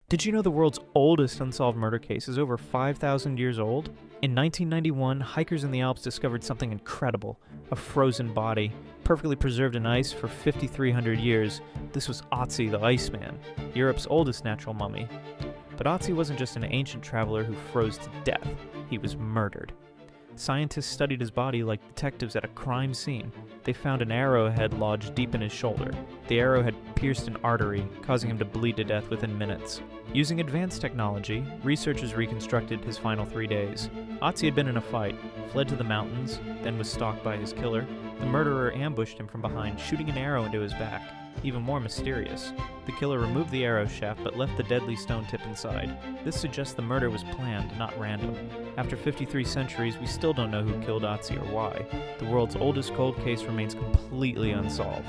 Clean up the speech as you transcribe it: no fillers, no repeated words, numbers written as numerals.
Did you know the world's oldest unsolved murder case is over 5,000 years old? In 1991, hikers in the Alps discovered something incredible, a frozen body, perfectly preserved in ice for 5,300 years. This was Otzi the Iceman, Europe's oldest natural mummy. But Otzi wasn't just an ancient traveler who froze to death, he was murdered. Scientists studied his body like detectives at a crime scene. They found an arrowhead lodged deep in his shoulder. The arrow had pierced an artery, causing him to bleed to death within minutes. Using advanced technology, researchers reconstructed his final 3 days. Otzi had been in a fight, fled to the mountains, then was stalked by his killer. The murderer ambushed him from behind, shooting an arrow into his back. Even more mysterious, the killer removed the arrow shaft but left the deadly stone tip inside. This suggests the murder was planned, not random. After 53 centuries, we still don't know who killed Otzi or why. The world's oldest cold case remains completely unsolved.